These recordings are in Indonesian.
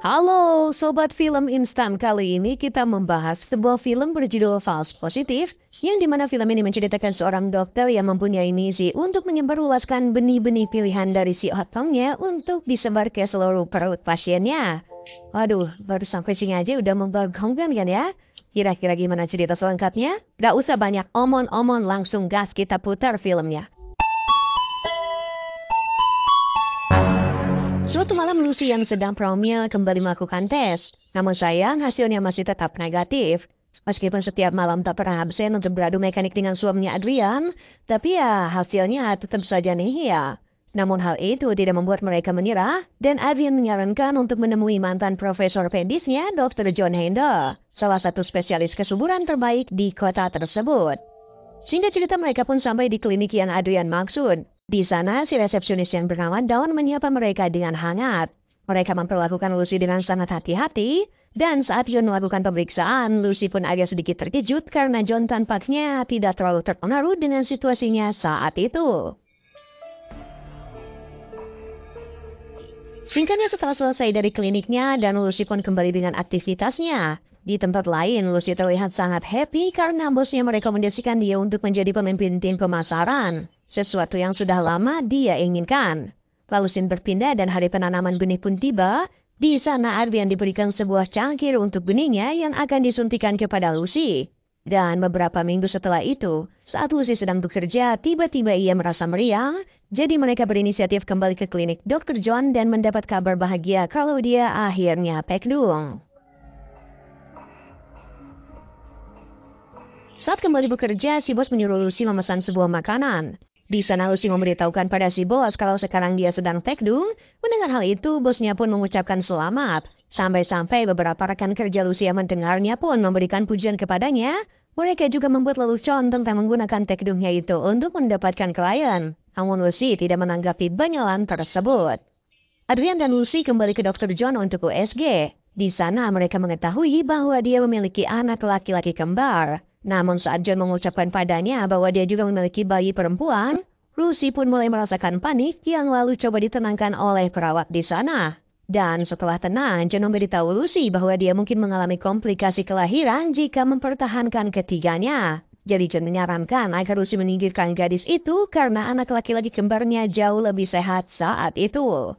Halo Sobat Film Instan, kali ini kita membahas sebuah film berjudul False Positive yang dimana film ini menceritakan seorang dokter yang mempunyai misi untuk menyebarluaskan benih-benih pilihan dari si otomnya untuk disebar ke seluruh perut pasiennya. Waduh, baru sampai sini aja udah membagongkan kan ya? Kira-kira gimana cerita selengkapnya? Gak usah banyak omon-omon, langsung gas kita putar filmnya. Suatu malam Lucy yang sedang promil kembali melakukan tes. Namun sayang hasilnya masih tetap negatif. Meskipun setiap malam tak pernah absen untuk beradu mekanik dengan suaminya Adrian, tapi ya hasilnya tetap saja nihil. Namun hal itu tidak membuat mereka menyerah, dan Adrian menyarankan untuk menemui mantan profesor pedisnya Dr. John Handel, salah satu spesialis kesuburan terbaik di kota tersebut. Singkat cerita mereka pun sampai di klinik yang Adrian maksud. Di sana, si resepsionis yang bernama Dawn menyapa mereka dengan hangat. Mereka memperlakukan Lucy dengan sangat hati-hati, dan saat John melakukan pemeriksaan, Lucy pun agak sedikit terkejut karena John tampaknya tidak terlalu terpengaruh dengan situasinya saat itu. Singkatnya setelah selesai dari kliniknya dan Lucy pun kembali dengan aktivitasnya. Di tempat lain, Lucy terlihat sangat happy karena bosnya merekomendasikan dia untuk menjadi pemimpin tim pemasaran. Sesuatu yang sudah lama dia inginkan. Lalu Sin berpindah dan hari penanaman benih pun tiba. Di sana Adrian diberikan sebuah cangkir untuk benihnya yang akan disuntikan kepada Lucy. Dan beberapa minggu setelah itu, saat Lucy sedang bekerja, tiba-tiba ia merasa meriang. Jadi mereka berinisiatif kembali ke klinik Dr. John dan mendapat kabar bahagia kalau dia akhirnya pekdung. Saat kembali bekerja, si bos menyuruh Lucy memesan sebuah makanan. Di sana Lucy memberitahukan pada si bos kalau sekarang dia sedang pekdung. Mendengar hal itu, bosnya pun mengucapkan selamat. Sampai-sampai beberapa rekan kerja Lucy yang mendengarnya pun memberikan pujian kepadanya. Mereka juga membuat lelucon tentang menggunakan pekdungnya itu untuk mendapatkan klien. Namun Lucy tidak menanggapi banyalan tersebut. Adrian dan Lucy kembali ke Dr. John untuk USG. Di sana mereka mengetahui bahwa dia memiliki anak laki-laki kembar. Namun saat John mengucapkan padanya bahwa dia juga memiliki bayi perempuan, Lucy pun mulai merasakan panik yang lalu coba ditenangkan oleh perawat di sana. Dan setelah tenang, John memberitahu Lucy bahwa dia mungkin mengalami komplikasi kelahiran jika mempertahankan ketiganya. Jadi John menyarankan agar Lucy menyingkirkan gadis itu karena anak laki-laki kembarnya jauh lebih sehat saat itu.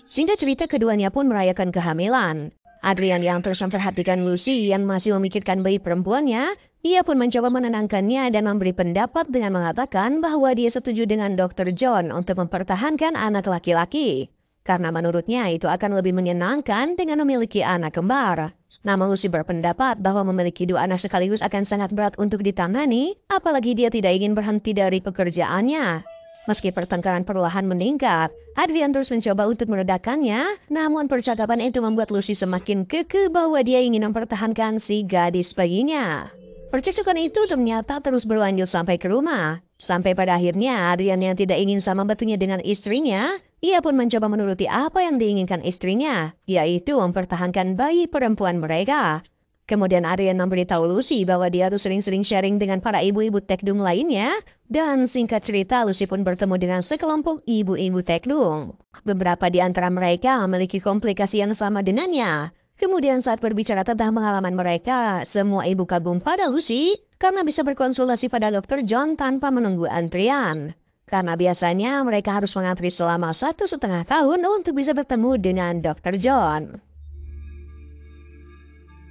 Singkat cerita keduanya pun merayakan kehamilan. Adrian yang terus memperhatikan Lucy yang masih memikirkan bayi perempuannya, ia pun mencoba menenangkannya dan memberi pendapat dengan mengatakan bahwa dia setuju dengan Dr. John untuk mempertahankan anak laki-laki. Karena menurutnya itu akan lebih menyenangkan dengan memiliki anak kembar. Namun Lucy berpendapat bahwa memiliki dua anak sekaligus akan sangat berat untuk ditangani, apalagi dia tidak ingin berhenti dari pekerjaannya. Meski pertengkaran perlahan meningkat, Adrian terus mencoba untuk meredakannya, namun percakapan itu membuat Lucy semakin kekeh bahwa dia ingin mempertahankan si gadis bayinya. Percekcokan itu ternyata terus berlanjut sampai ke rumah. Sampai pada akhirnya Adrian yang tidak ingin sama batunya dengan istrinya, ia pun mencoba menuruti apa yang diinginkan istrinya, yaitu mempertahankan bayi perempuan mereka. Kemudian Adrian memberitahu Lucy bahwa dia harus sering-sering sharing dengan para ibu-ibu tekdung lainnya. Dan singkat cerita Lucy pun bertemu dengan sekelompok ibu-ibu tekdung. Beberapa di antara mereka memiliki komplikasi yang sama dengannya. Kemudian saat berbicara tentang pengalaman mereka, semua ibu kagum pada Lucy karena bisa berkonsultasi pada Dr. John tanpa menunggu antrian. Karena biasanya mereka harus mengantri selama 1,5 tahun untuk bisa bertemu dengan Dr. John.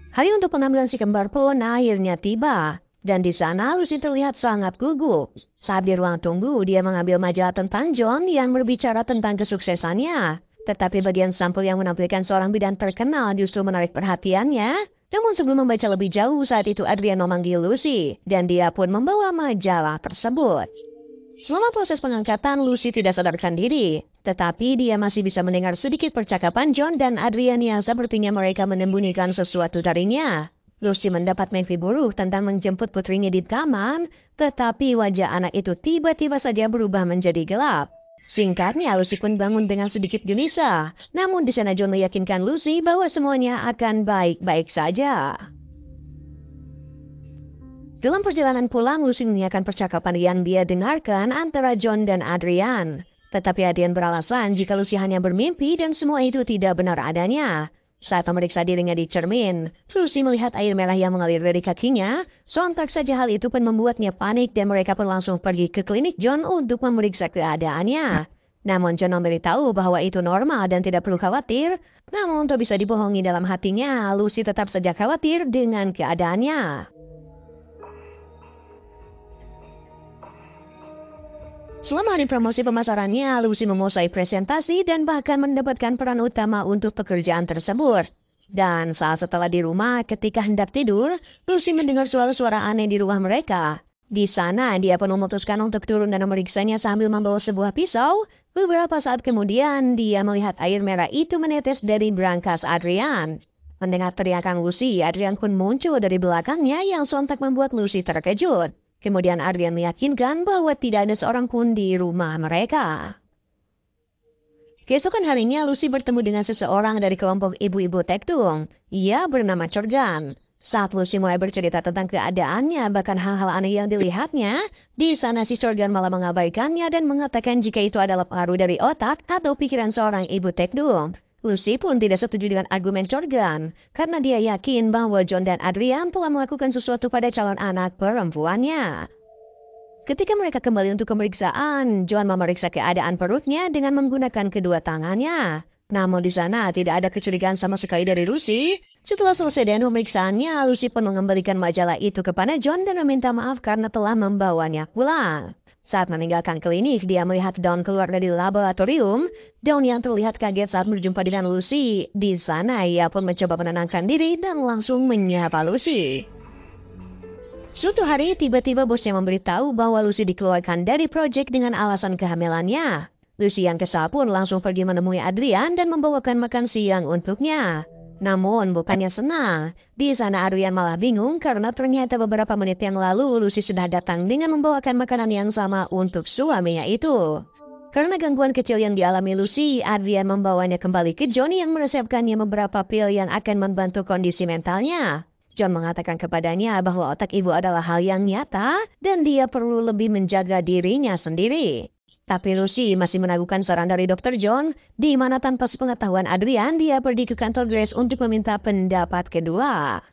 Hari untuk pengambilan si kembar pun akhirnya tiba. Dan di sana Lucy terlihat sangat gugup. Saat di ruang tunggu, dia mengambil majalah tentang John yang berbicara tentang kesuksesannya. Tetapi bagian sampul yang menampilkan seorang bidan terkenal justru menarik perhatiannya. Namun sebelum membaca lebih jauh, saat itu Adrian memanggil Lucy. Dan dia pun membawa majalah tersebut. Selama proses pengangkatan, Lucy tidak sadarkan diri. Tetapi dia masih bisa mendengar sedikit percakapan John dan Adrian yang sepertinya mereka menyembunyikan sesuatu darinya. Lucy mendapat mimpi buruk tentang menjemput putrinya di taman, tetapi wajah anak itu tiba-tiba saja berubah menjadi gelap. Singkatnya, Lucy pun bangun dengan sedikit gelisah. Namun di sana John meyakinkan Lucy bahwa semuanya akan baik-baik saja. Dalam perjalanan pulang, Lucy menyiapkan percakapan yang dia dengarkan antara John dan Adrian. Tetapi Adrian beralasan jika Lucy hanya bermimpi dan semua itu tidak benar adanya. Saat memeriksa dirinya di cermin, Lucy melihat air merah yang mengalir dari kakinya. Sontak saja hal itu pun membuatnya panik dan mereka pun langsung pergi ke klinik John untuk memeriksa keadaannya. Namun John memberitahu bahwa itu normal dan tidak perlu khawatir. Namun untuk bisa dibohongi dalam hatinya, Lucy tetap saja khawatir dengan keadaannya. Selama hari promosi pemasarannya, Lucy menguasai presentasi dan bahkan mendapatkan peran utama untuk pekerjaan tersebut. Dan saat setelah di rumah, ketika hendak tidur, Lucy mendengar suara-suara aneh di rumah mereka. Di sana, dia pun memutuskan untuk turun dan memeriksanya sambil membawa sebuah pisau. Beberapa saat kemudian, dia melihat air merah itu menetes dari brankas Adrian. Mendengar teriakan Lucy, Adrian pun muncul dari belakangnya yang sontak membuat Lucy terkejut. Kemudian Adrian meyakinkan bahwa tidak ada seorang pun di rumah mereka. Keesokan harinya Lucy bertemu dengan seseorang dari kelompok ibu-ibu Tekdung. Ia bernama Chorgan. Saat Lucy mulai bercerita tentang keadaannya, bahkan hal-hal aneh yang dilihatnya, di sana si Chorgan malah mengabaikannya dan mengatakan jika itu adalah pengaruh dari otak atau pikiran seorang ibu Tekdung. Lucy pun tidak setuju dengan argumen Chorgan, karena dia yakin bahwa John dan Adrian telah melakukan sesuatu pada calon anak perempuannya. Ketika mereka kembali untuk pemeriksaan, John memeriksa keadaan perutnya dengan menggunakan kedua tangannya. Namun di sana tidak ada kecurigaan sama sekali dari Lucy. Setelah selesai dengan pemeriksaannya, Lucy pun mengembalikan majalah itu kepada John dan meminta maaf karena telah membawanya pulang. Saat meninggalkan klinik, dia melihat Dawn keluar dari laboratorium. Dawn yang terlihat kaget saat berjumpa dengan Lucy. Di sana, ia pun mencoba menenangkan diri dan langsung menyapa Lucy. Suatu hari, tiba-tiba bosnya memberitahu bahwa Lucy dikeluarkan dari proyek dengan alasan kehamilannya. Lucy yang kesal pun langsung pergi menemui Adrian dan membawakan makan siang untuknya. Namun bukannya senang. Di sana Adrian malah bingung karena ternyata beberapa menit yang lalu Lucy sudah datang dengan membawakan makanan yang sama untuk suaminya itu. Karena gangguan kecil yang dialami Lucy, Adrian membawanya kembali ke John yang meresepkannya beberapa pil yang akan membantu kondisi mentalnya. John mengatakan kepadanya bahwa otak ibu adalah hal yang nyata dan dia perlu lebih menjaga dirinya sendiri. Tapi Lucy masih meragukan saran dari Dr. John, di mana tanpa sepengetahuan Adrian, dia pergi ke kantor Grace untuk meminta pendapat kedua.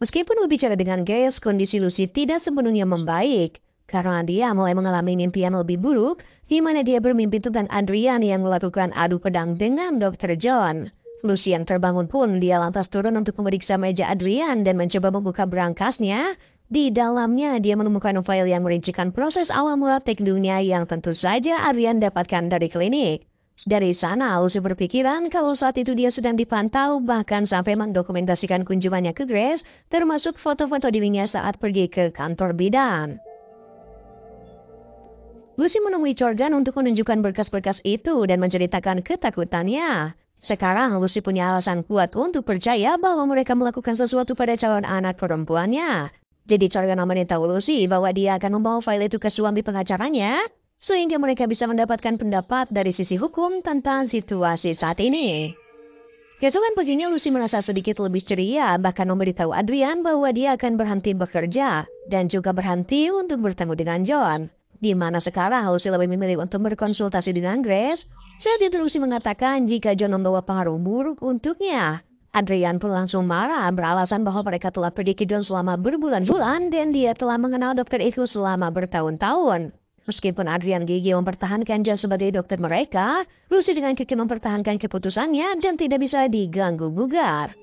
Meskipun berbicara dengan Grace, kondisi Lucy tidak sepenuhnya membaik, karena dia mulai mengalami mimpi yang lebih buruk, di mana dia bermimpi tentang Adrian yang melakukan adu pedang dengan Dr. John. Lucy yang terbangun pun, dia lantas turun untuk memeriksa meja Adrian dan mencoba membuka berangkasnya. Di dalamnya, dia menemukan file yang merincikan proses awal mula tekniknya yang tentu saja Adrian dapatkan dari klinik. Dari sana, Lucy berpikiran kalau saat itu dia sedang dipantau, bahkan sampai mendokumentasikan kunjungannya ke Grace, termasuk foto-foto dirinya saat pergi ke kantor bidan. Lucy menemui Chorgan untuk menunjukkan berkas-berkas itu dan menceritakan ketakutannya. Sekarang Lucy punya alasan kuat untuk percaya bahwa mereka melakukan sesuatu pada calon anak perempuannya. Jadi Chorgan memberitahu Lucy bahwa dia akan membawa file itu ke suami pengacaranya, sehingga mereka bisa mendapatkan pendapat dari sisi hukum tentang situasi saat ini. Keesokan paginya Lucy merasa sedikit lebih ceria, bahkan memberitahu Adrian bahwa dia akan berhenti bekerja, dan juga berhenti untuk bertemu dengan John. Di mana sekarang Lucy lebih memilih untuk berkonsultasi dengan Grace. Saat itu Lucy mengatakan jika John membawa pengaruh buruk untuknya. Adrian pun langsung marah beralasan bahwa mereka telah pergi ke John selama berbulan-bulan dan dia telah mengenal dokter itu selama bertahun-tahun. Meskipun Adrian gigih mempertahankan John sebagai dokter mereka, Lucy dengan kekeh mempertahankan keputusannya dan tidak bisa diganggu-gugat.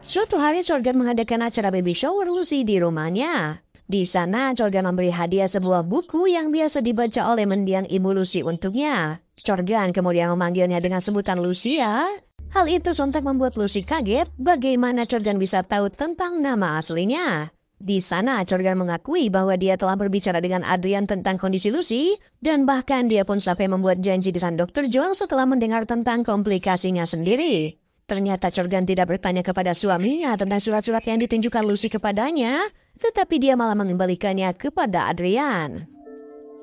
Suatu hari Chorgan mengadakan acara baby shower Lucy di rumahnya. Di sana, Chorgan memberi hadiah sebuah buku yang biasa dibaca oleh mendiang ibu Lucy untuknya. Chorgan kemudian memanggilnya dengan sebutan Lucia. Hal itu sontak membuat Lucy kaget bagaimana Chorgan bisa tahu tentang nama aslinya. Di sana, Chorgan mengakui bahwa dia telah berbicara dengan Adrian tentang kondisi Lucy, dan bahkan dia pun sampai membuat janji dengan Dr. John setelah mendengar tentang komplikasinya sendiri. Ternyata Chorgan tidak bertanya kepada suaminya tentang surat-surat yang ditunjukkan Lucy kepadanya, tetapi dia malah mengembalikannya kepada Adrian.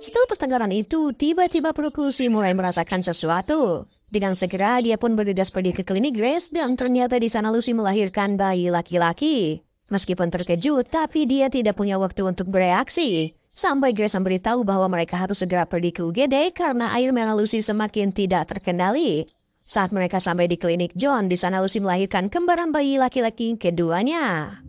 Setelah pertengkaran itu, tiba-tiba perut Lucy mulai merasakan sesuatu. Dengan segera, dia pun bergegas pergi ke klinik Grace dan ternyata di sana Lucy melahirkan bayi laki-laki. Meskipun terkejut, tapi dia tidak punya waktu untuk bereaksi. Sampai Grace memberitahu bahwa mereka harus segera pergi ke UGD karena air merah Lucy semakin tidak terkendali. Saat mereka sampai di klinik John, di sana Lucy melahirkan kembaran bayi laki-laki keduanya.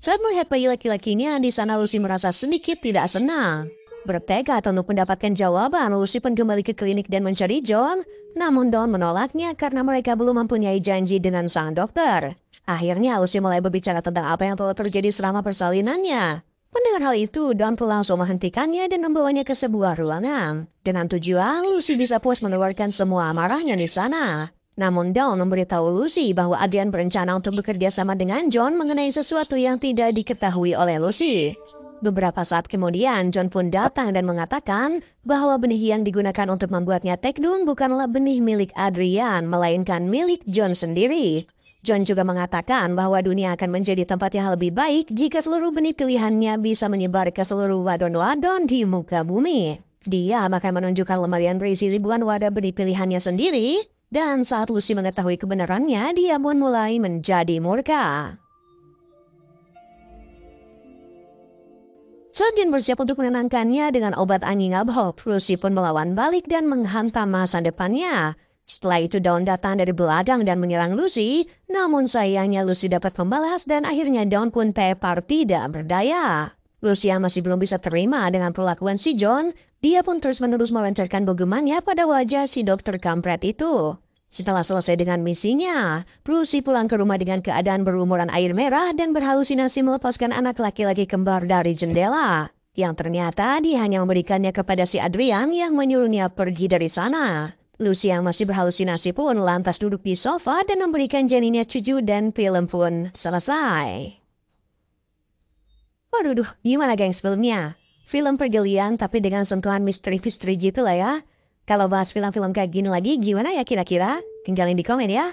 Saat melihat bayi laki-lakinya, di sana Lucy merasa sedikit tidak senang. Bertekad untuk mendapatkan jawaban, Lucy pun kembali ke klinik dan mencari John. Namun Don menolaknya karena mereka belum mempunyai janji dengan sang dokter. Akhirnya Lucy mulai berbicara tentang apa yang telah terjadi selama persalinannya. Mendengar hal itu, Don pun langsung menghentikannya dan membawanya ke sebuah ruangan. Dengan tujuan, Lucy bisa puas mengeluarkan semua amarahnya di sana. Namun Dawn memberitahu Lucy bahwa Adrian berencana untuk bekerja sama dengan John mengenai sesuatu yang tidak diketahui oleh Lucy. Beberapa saat kemudian, John pun datang dan mengatakan bahwa benih yang digunakan untuk membuatnya tekdung bukanlah benih milik Adrian, melainkan milik John sendiri. John juga mengatakan bahwa dunia akan menjadi tempat yang lebih baik jika seluruh benih pilihannya bisa menyebar ke seluruh wadon-wadon di muka bumi. Dia akan menunjukkan lemari yang berisi ribuan wadah benih pilihannya sendiri. Dan saat Lucy mengetahui kebenarannya, dia pun mulai menjadi murka. Saat John bersiap untuk menenangkannya dengan obat anjing abhok, Lucy pun melawan balik dan menghantam masa depannya. Setelah itu Dawn datang dari belakang dan menyerang Lucy, namun sayangnya Lucy dapat membalas dan akhirnya Dawn pun tepar tidak berdaya. Lucy yang masih belum bisa terima dengan perlakuan si John, dia pun terus-menerus melancarkan bogemannya pada wajah si dokter kampret itu. Setelah selesai dengan misinya, Lucy pulang ke rumah dengan keadaan berlumuran air merah dan berhalusinasi melepaskan anak laki-laki kembar dari jendela. Yang ternyata dia hanya memberikannya kepada si Adrian yang menyuruhnya pergi dari sana. Lucy yang masih berhalusinasi pun lantas duduk di sofa dan memberikan janinnya cucu dan film pun selesai. Waduh, gimana gengs filmnya? Film pergelian tapi dengan sentuhan misteri-misteri gitu lah ya. Kalau bahas film-film kayak gini lagi, gimana ya kira-kira? Tinggalin di komen ya.